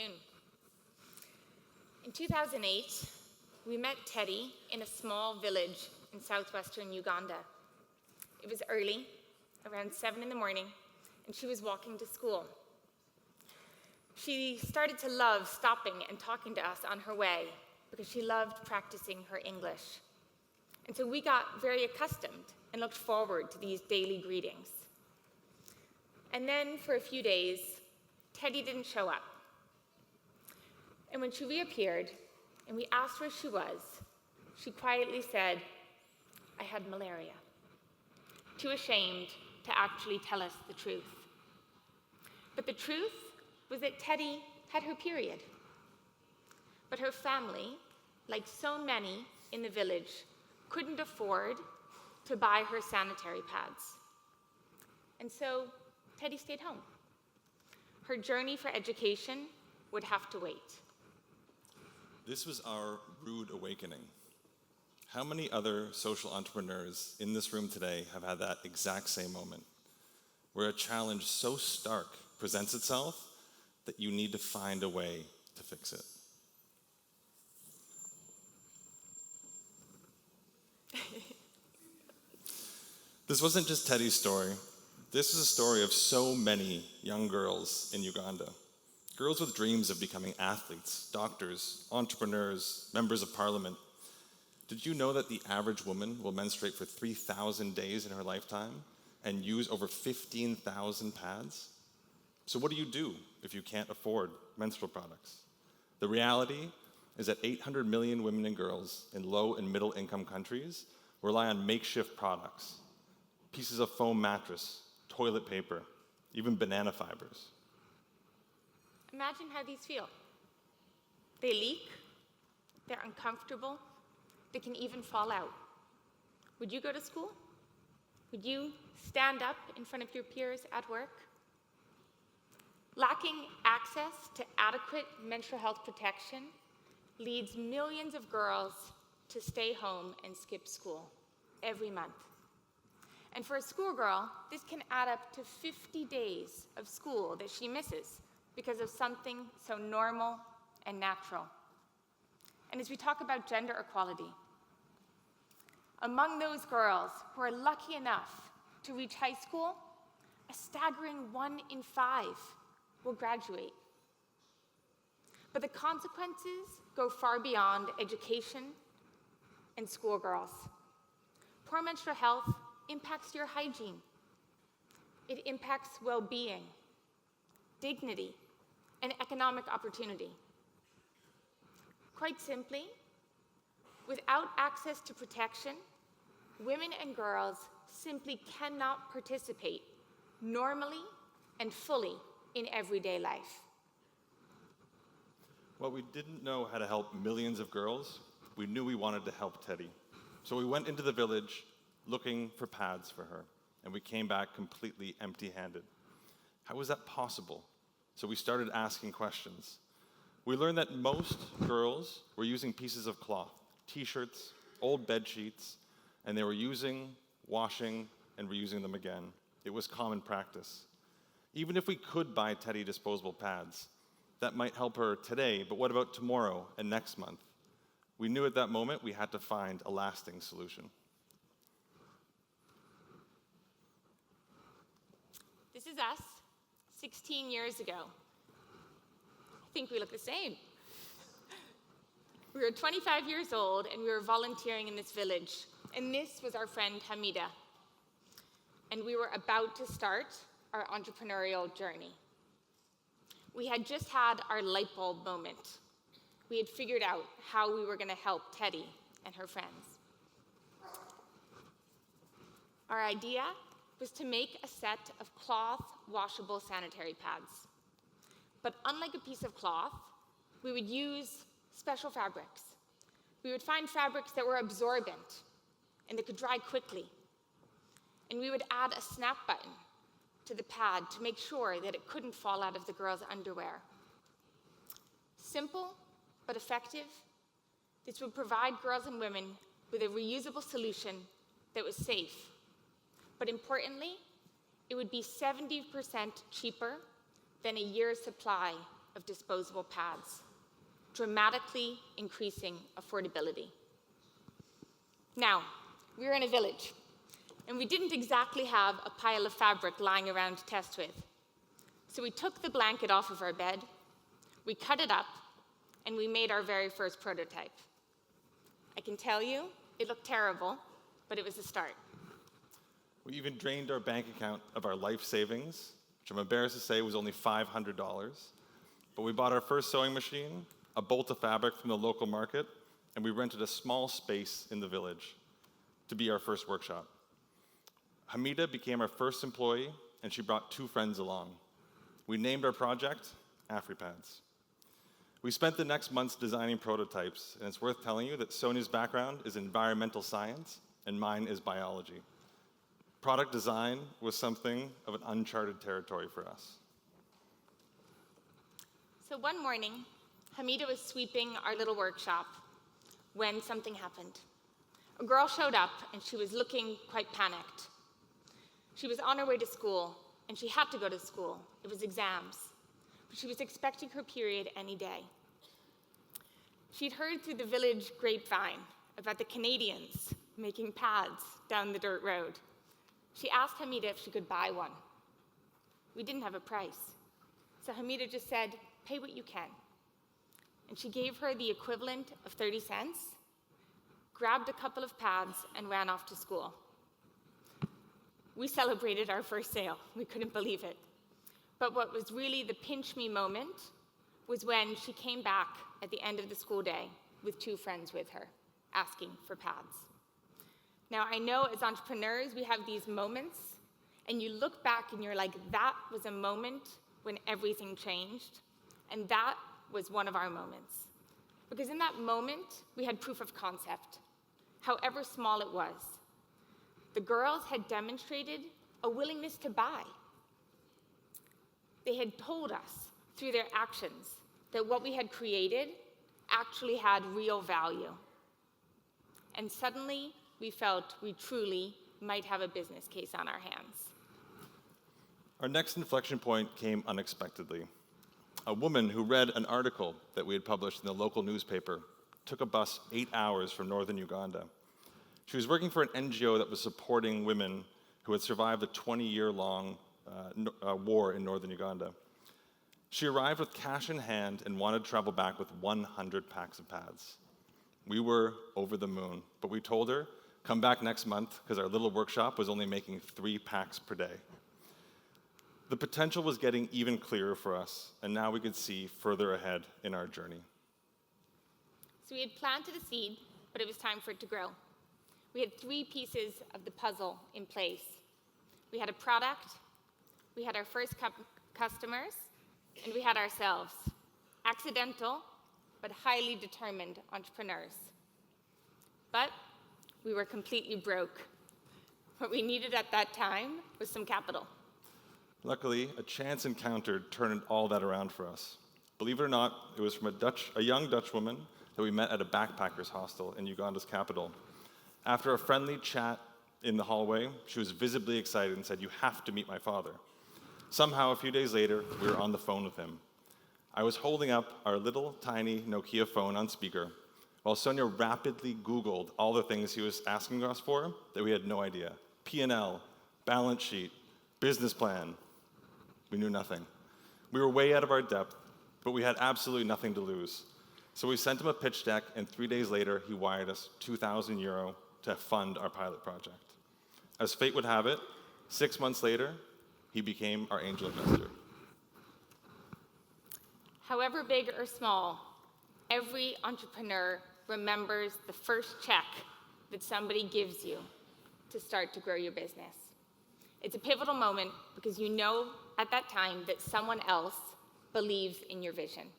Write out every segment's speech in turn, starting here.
afternoon. In 2008, we met Teddy in a small village in southwestern Uganda. It was early, around 7 in the morning, and she was walking to school. She started to love stopping and talking to us on her way because she loved practicing her English. And so we got very accustomed and looked forward to these daily greetings. And then for a few days, Teddy didn't show up. And when she reappeared and we asked where she was, she quietly said, "I had malaria," too ashamed to actually tell us the truth. But the truth was that Teddy had her period. But her family, like so many in the village, couldn't afford to buy her sanitary pads. And so Teddy stayed home. Her journey for education would have to wait. This was our rude awakening. How many other social entrepreneurs in this room today have had that exact same moment, where a challenge so stark presents itself that you need to find a way to fix it? This wasn't just Teddy's story. This is a story of so many young girls in Uganda. Girls with dreams of becoming athletes, doctors, entrepreneurs, members of parliament. Did you know that the average woman will menstruate for 3,000 days in her lifetime and use over 15,000 pads? So what do you do if you can't afford menstrual products? The reality is that 800 million women and girls in low and middle income countries rely on makeshift products, pieces of foam mattress, toilet paper, even banana fibers. Imagine how these feel. They leak, they're uncomfortable, they can even fall out. Would you go to school? Would you stand up in front of your peers at work? Lacking access to adequate menstrual health protection leads millions of girls to stay home and skip school every month. And for a schoolgirl, this can add up to 50 days of school that she misses because of something so normal and natural. And as we talk about gender equality, among those girls who are lucky enough to reach high school, a staggering 1 in 5 will graduate. But the consequences go far beyond education and schoolgirls. Poor menstrual health impacts your hygiene. It impacts well-being, dignity, and economic opportunity. Quite simply, without access to protection, women and girls simply cannot participate normally and fully in everyday life. While we didn't know how to help millions of girls, we knew we wanted to help Teddy. So we went into the village looking for pads for her, and we came back completely empty-handed. How was that possible? So we started asking questions. We learned that most girls were using pieces of cloth, t-shirts, old bed sheets, and they were using, washing, and reusing them again. It was common practice. Even if we could buy Teddy disposable pads, that might help her today, but what about tomorrow and next month? We knew at that moment we had to find a lasting solution. This is us, 16 years ago. I think we look the same. We were 25 years old and we were volunteering in this village. And this was our friend Hamida. And we were about to start our entrepreneurial journey. We had just had our light bulb moment. We had figured out how we were going to help Teddy and her friends. Our idea was to make a set of cloth washable sanitary pads. But unlike a piece of cloth, we would use special fabrics. We would find fabrics that were absorbent and that could dry quickly. And we would add a snap button to the pad to make sure that it couldn't fall out of the girl's underwear. Simple but effective, this would provide girls and women with a reusable solution that was safe. But importantly, it would be 70% cheaper than a year's supply of disposable pads, dramatically increasing affordability. Now, we were in a village, and we didn't exactly have a pile of fabric lying around to test with. So we took the blanket off of our bed, we cut it up, and we made our very first prototype. I can tell you, it looked terrible, but it was a start. We even drained our bank account of our life savings, which I'm embarrassed to say was only $500. But we bought our first sewing machine, a bolt of fabric from the local market, and we rented a small space in the village to be our first workshop. Hamida became our first employee, and she brought 2 friends along. We named our project AFRIpads. We spent the next months designing prototypes, and it's worth telling you that Sonia's background is environmental science, and mine is biology. Product design was something of an uncharted territory for us. So one morning, Hamida was sweeping our little workshop when something happened. A girl showed up, and she was looking quite panicked. She was on her way to school, and she had to go to school. It was exams. But she was expecting her period any day. She'd heard through the village grapevine about the Canadians making pads down the dirt road. She asked Hamida if she could buy one. We didn't have a price. So Hamida just said, "Pay what you can." And she gave her the equivalent of 30 cents, grabbed a couple of pads, and ran off to school. We celebrated our first sale. We couldn't believe it. But what was really the pinch me moment was when she came back at the end of the school day with 2 friends with her, asking for pads. Now, I know as entrepreneurs, we have these moments, and you look back and you're like, that was a moment when everything changed, and that was one of our moments. Because in that moment, we had proof of concept, however small it was. The girls had demonstrated a willingness to buy. They had told us through their actions that what we had created actually had real value. And suddenly, we felt we truly might have a business case on our hands. Our next inflection point came unexpectedly. A woman who read an article that we had published in the local newspaper took a bus 8 hours from northern Uganda. She was working for an NGO that was supporting women who had survived a 20-year-long war in northern Uganda. She arrived with cash in hand and wanted to travel back with 100 packs of pads. We were over the moon, but we told her, come back next month, because our little workshop was only making 3 packs per day. The potential was getting even clearer for us, and now we could see further ahead in our journey. So we had planted a seed, but it was time for it to grow. We had 3 pieces of the puzzle in place. We had a product, we had our first customers, and we had ourselves. Accidental, but highly determined entrepreneurs. But we were completely broke. What we needed at that time was some capital. Luckily, a chance encounter turned all that around for us. Believe it or not, it was from a young Dutch woman that we met at a backpackers hostel in Uganda's capital. After a friendly chat in the hallway, she was visibly excited and said, "You have to meet my father." Somehow, a few days later, we were on the phone with him. I was holding up our little tiny Nokia phone on speaker, while Sonia rapidly Googled all the things he was asking us for that we had no idea. P&L, balance sheet, business plan. We knew nothing. We were way out of our depth, but we had absolutely nothing to lose. So we sent him a pitch deck, and 3 days later, he wired us €2,000 to fund our pilot project. As fate would have it, 6 months later, he became our angel investor. However big or small, every entrepreneur remembers the first check that somebody gives you to start to grow your business. It's a pivotal moment because you know at that time that someone else believes in your vision.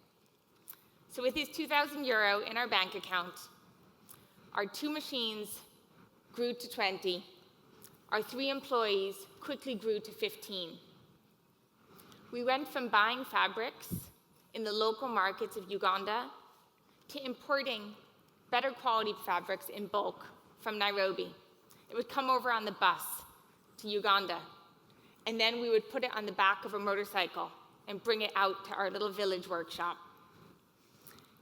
So with these €2,000 in our bank account, our 2 machines grew to 20. Our 3 employees quickly grew to 15. We went from buying fabrics in the local markets of Uganda to importing better quality fabrics in bulk from Nairobi. It would come over on the bus to Uganda, and then we would put it on the back of a motorcycle and bring it out to our little village workshop.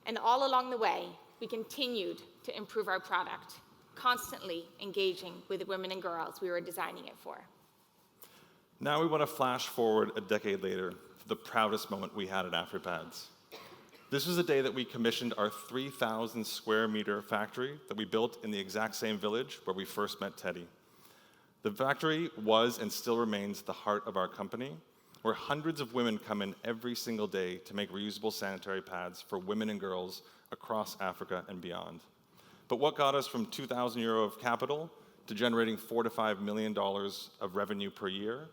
And all along the way, we continued to improve our product, constantly engaging with the women and girls we were designing it for. Now we want to flash forward a decade later to the proudest moment we had at AFRIpads. This was the day that we commissioned our 3,000 square meter factory that we built in the exact same village where we first met Teddy. The factory was and still remains the heart of our company, where hundreds of women come in every single day to make reusable sanitary pads for women and girls across Africa and beyond. But what got us from €2,000 of capital to generating $4 to $5 million of revenue per year,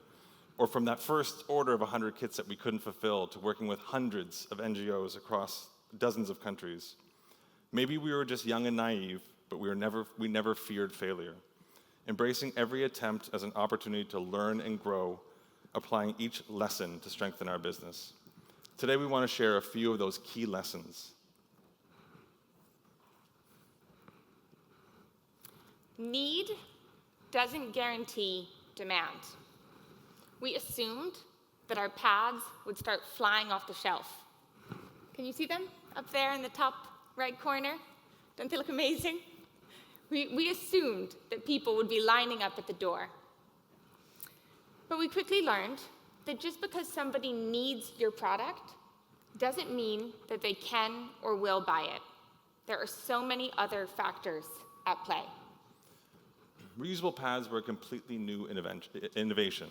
or from that first order of 100 kits that we couldn't fulfill to working with hundreds of NGOs across dozens of countries? Maybe we were just young and naive, but we never feared failure, embracing every attempt as an opportunity to learn and grow, applying each lesson to strengthen our business. Today we want to share a few of those key lessons. Need doesn't guarantee demand. We assumed that our pads would start flying off the shelf. Can you see them up there in the top right corner? Don't they look amazing? We assumed that people would be lining up at the door. But we quickly learned that just because somebody needs your product doesn't mean that they can or will buy it. There are so many other factors at play. Reusable pads were a completely new innovation.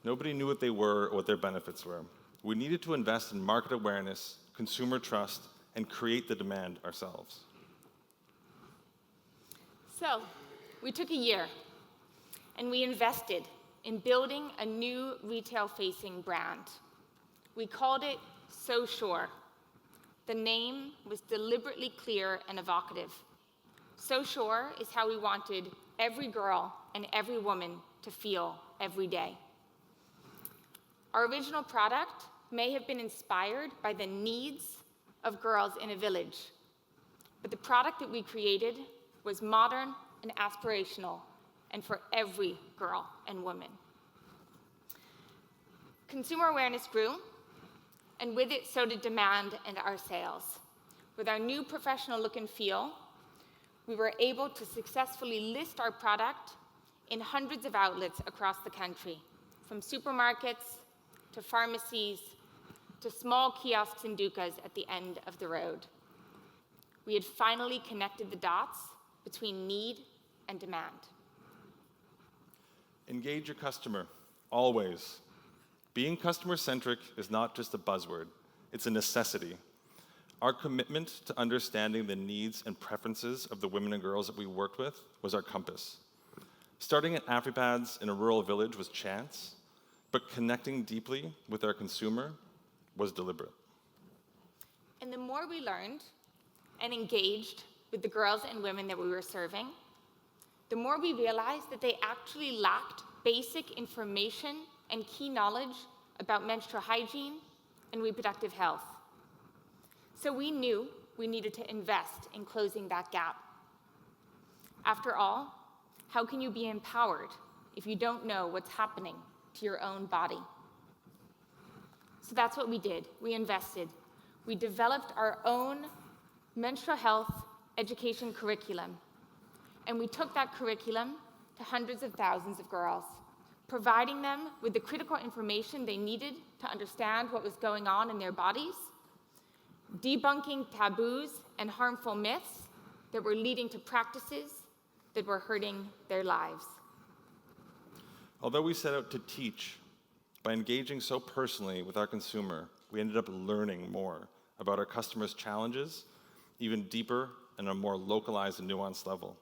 Nobody knew what they were or what their benefits were. We needed to invest in market awareness, consumer trust, and create the demand ourselves. So, we took a year, and we invested in building a new retail-facing brand. We called it So Sure. The name was deliberately clear and evocative. So Sure is how we wanted every girl and every woman to feel every day. Our original product may have been inspired by the needs of girls in a village, but the product that we created was modern and aspirational, and for every girl and woman. Consumer awareness grew, and with it, so did demand and our sales. With our new professional look and feel, we were able to successfully list our product in hundreds of outlets across the country, from supermarkets to pharmacies to small kiosks and dukas at the end of the road. We had finally connected the dots between need and demand. Engage your customer, always. Being customer-centric is not just a buzzword, it's a necessity. Our commitment to understanding the needs and preferences of the women and girls that we worked with was our compass. Starting at AFRIpads in a rural village was chance, but connecting deeply with our consumer was deliberate. And the more we learned and engaged with the girls and women that we were serving, the more we realized that they actually lacked basic information and key knowledge about menstrual hygiene and reproductive health. So we knew we needed to invest in closing that gap. After all, how can you be empowered if you don't know what's happening to your own body? So that's what we did. We invested. We developed our own menstrual health education curriculum. And we took that curriculum to hundreds of thousands of girls, providing them with the critical information they needed to understand what was going on in their bodies, debunking taboos and harmful myths that were leading to practices that were hurting their lives. Although we set out to teach, by engaging so personally with our consumer, we ended up learning more about our customers' challenges, even deeper and on a more localized and nuanced level.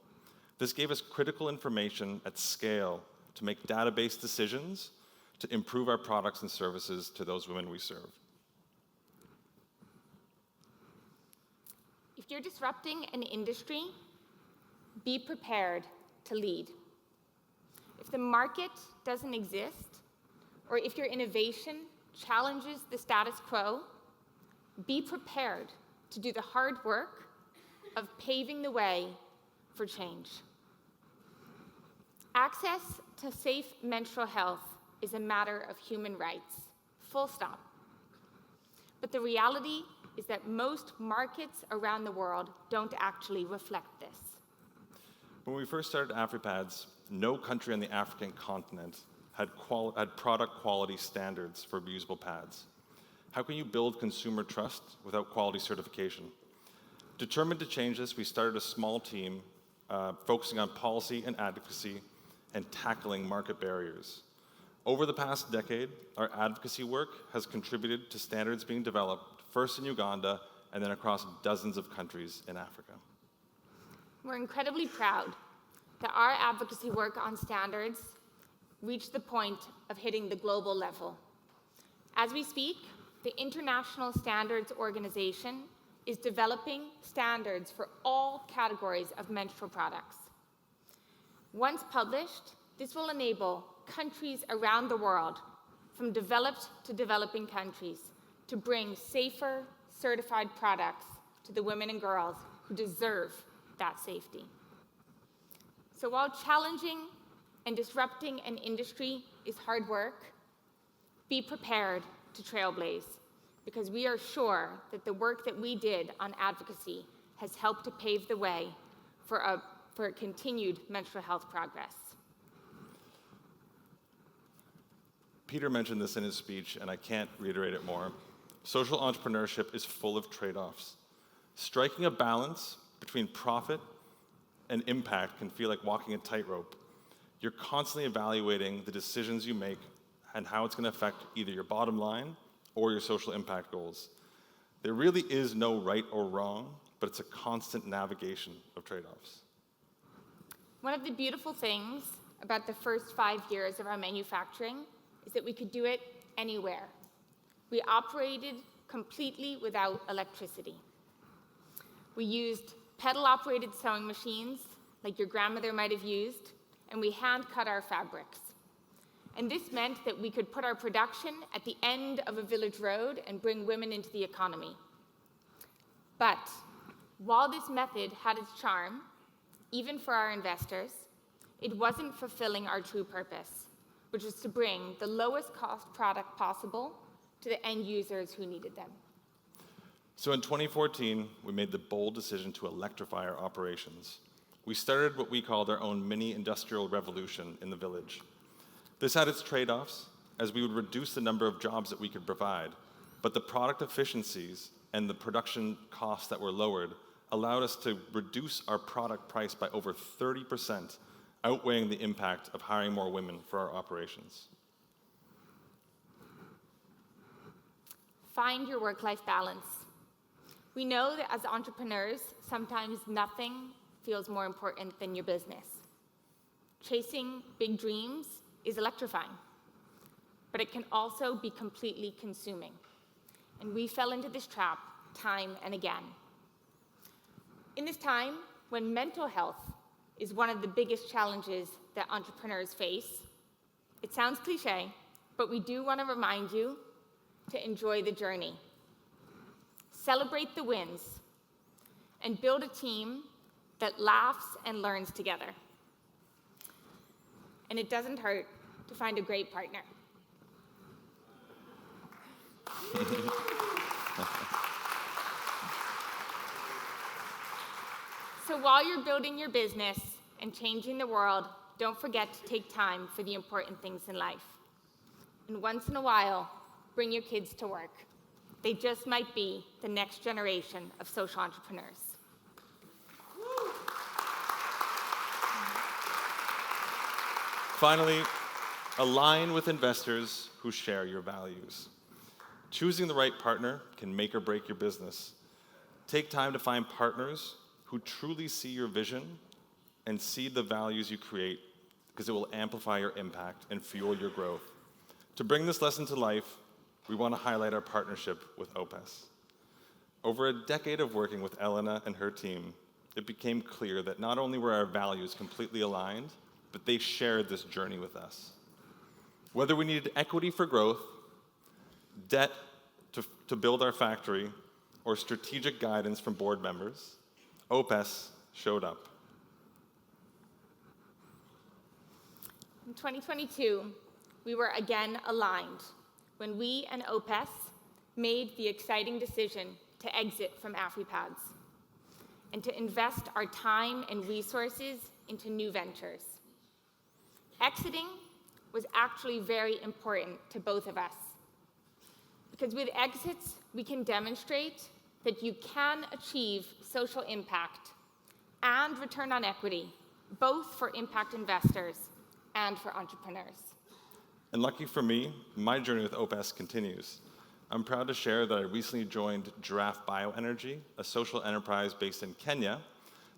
This gave us critical information at scale to make database decisions to improve our products and services to those women we serve. If you're disrupting an industry, be prepared to lead. If the market doesn't exist, or if your innovation challenges the status quo, be prepared to do the hard work of paving the way for change. Access to safe menstrual health is a matter of human rights, full stop. But the reality is that most markets around the world don't actually reflect this. When we first started AFRIpads, no country on the African continent had product quality standards for reusable pads. How can you build consumer trust without quality certification? Determined to change this, we started a small team focusing on policy and advocacy and tackling market barriers. Over the past decade, our advocacy work has contributed to standards being developed, first in Uganda and then across dozens of countries in Africa. We're incredibly proud that our advocacy work on standards reached the point of hitting the global level. As we speak, the International Standards Organization is developing standards for all categories of menstrual products. Once published, this will enable countries around the world, from developed to developing countries, to bring safer, certified products to the women and girls who deserve that safety. So while challenging and disrupting an industry is hard work, be prepared to trailblaze, because we are sure that the work that we did on advocacy has helped to pave the way for continued menstrual health progress. Peter mentioned this in his speech, and I can't reiterate it more. Social entrepreneurship is full of trade-offs. Striking a balance between profit and impact can feel like walking a tightrope. You're constantly evaluating the decisions you make and how it's going to affect either your bottom line or your social impact goals. There really is no right or wrong, but it's a constant navigation of trade-offs. One of the beautiful things about the first 5 years of our manufacturing is that we could do it anywhere. We operated completely without electricity. We used pedal-operated sewing machines, like your grandmother might have used, and we hand-cut our fabrics. And this meant that we could put our production at the end of a village road and bring women into the economy. But while this method had its charm, even for our investors, it wasn't fulfilling our true purpose, which was to bring the lowest cost product possible to the end users who needed them. So in 2014, we made the bold decision to electrify our operations. We started what we called our own mini industrial revolution in the village. This had its trade-offs, as we would reduce the number of jobs that we could provide, but the product efficiencies and the production costs that were lowered allowed us to reduce our product price by over 30%, outweighing the impact of hiring more women for our operations. Find your work-life balance. We know that as entrepreneurs, sometimes nothing feels more important than your business. Chasing big dreams is electrifying, but it can also be completely consuming. And we fell into this trap time and again. In this time, when mental health is one of the biggest challenges that entrepreneurs face, it sounds cliche, but we do want to remind you to enjoy the journey. Celebrate the wins, and build a team that laughs and learns together. And it doesn't hurt to find a great partner. So while you're building your business and changing the world, don't forget to take time for the important things in life. And once in a while, bring your kids to work. They just might be the next generation of social entrepreneurs. Finally, align with investors who share your values. Choosing the right partner can make or break your business. Take time to find partners who truly see your vision and see the values you create, because it will amplify your impact and fuel your growth. To bring this lesson to life, we want to highlight our partnership with OPES. Over a decade of working with Elena and her team, it became clear that not only were our values completely aligned, but they shared this journey with us. Whether we needed equity for growth, debt to build our factory, or strategic guidance from board members, OPES showed up. In 2022, we were again aligned when we and OPES made the exciting decision to exit from AFRIpads and to invest our time and resources into new ventures. Exiting was actually very important to both of us, because with exits, we can demonstrate that you can achieve social impact and return on equity, both for impact investors and for entrepreneurs. And lucky for me, my journey with OPES continues. I'm proud to share that I recently joined Giraffe Bioenergy, a social enterprise based in Kenya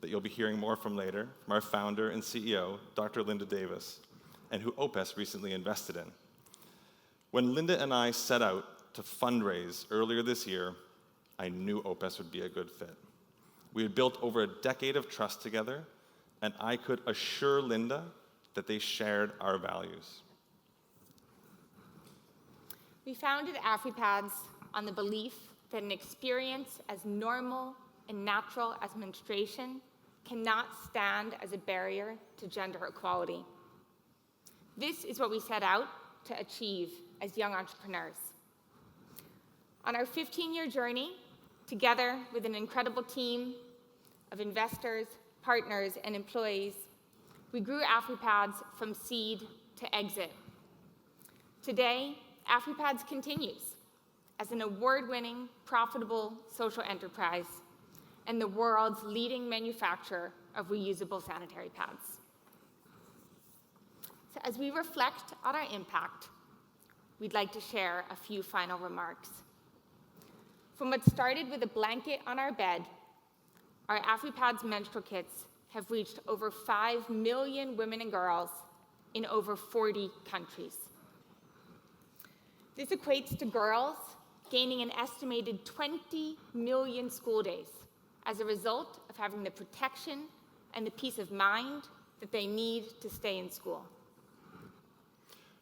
that you'll be hearing more from later, from our founder and CEO, Dr. Linda Davis, and who OPES recently invested in. When Linda and I set out to fundraise earlier this year, I knew OPES would be a good fit. We had built over a decade of trust together, and I could assure Linda that they shared our values. We founded AFRIpads on the belief that an experience as normal and natural as menstruation cannot stand as a barrier to gender equality. This is what we set out to achieve as young entrepreneurs. On our 15-year journey, together with an incredible team of investors, partners, and employees, we grew AFRIpads from seed to exit. Today, AFRIpads continues as an award-winning, profitable social enterprise and the world's leading manufacturer of reusable sanitary pads. So as we reflect on our impact, we'd like to share a few final remarks. From what started with a blanket on our bed, our AFRIpads menstrual kits have reached over 5 million women and girls in over 40 countries. This equates to girls gaining an estimated 20 million school days as a result of having the protection and the peace of mind that they need to stay in school.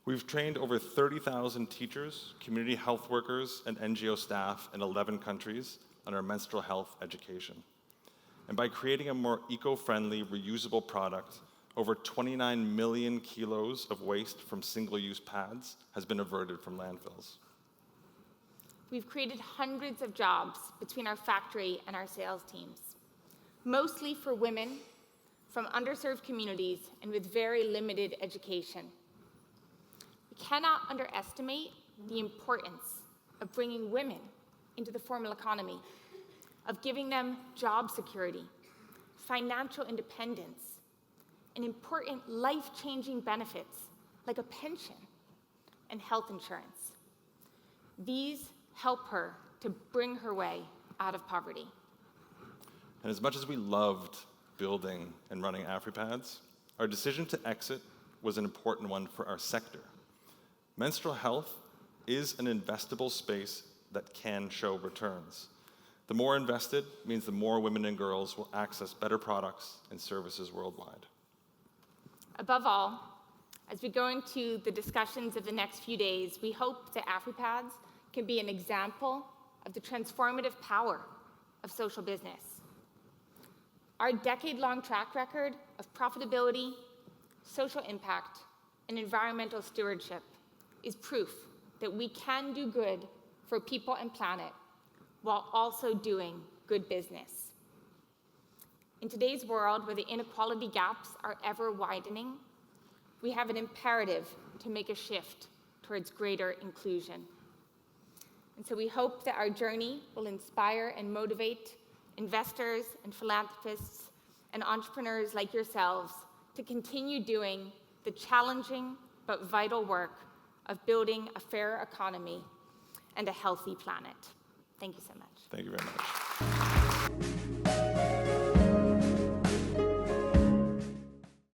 We've trained over 30,000 teachers, community health workers, and NGO staff in 11 countries on our menstrual health education. And by creating a more eco-friendly, reusable product, over 29 million kilos of waste from single-use pads has been averted from landfills. We've created hundreds of jobs between our factory and our sales teams, mostly for women from underserved communities and with very limited education. We cannot underestimate the importance of bringing women into the formal economy, of giving them job security, financial independence, and important life-changing benefits like a pension and health insurance. These help her to bring her way out of poverty. And as much as we loved building and running AFRIpads, our decision to exit was an important one for our sector. Menstrual health is an investable space that can show returns. The more invested means the more women and girls will access better products and services worldwide. Above all, as we go into the discussions of the next few days, we hope that AFRIpads can be an example of the transformative power of social business. Our decade-long track record of profitability, social impact, and environmental stewardship is proof that we can do good for people and planet while also doing good business. In today's world, where the inequality gaps are ever widening, we have an imperative to make a shift towards greater inclusion. And so we hope that our journey will inspire and motivate investors and philanthropists and entrepreneurs like yourselves to continue doing the challenging but vital work of building a fairer economy and a healthy planet. Thank you so much. Thank you very much.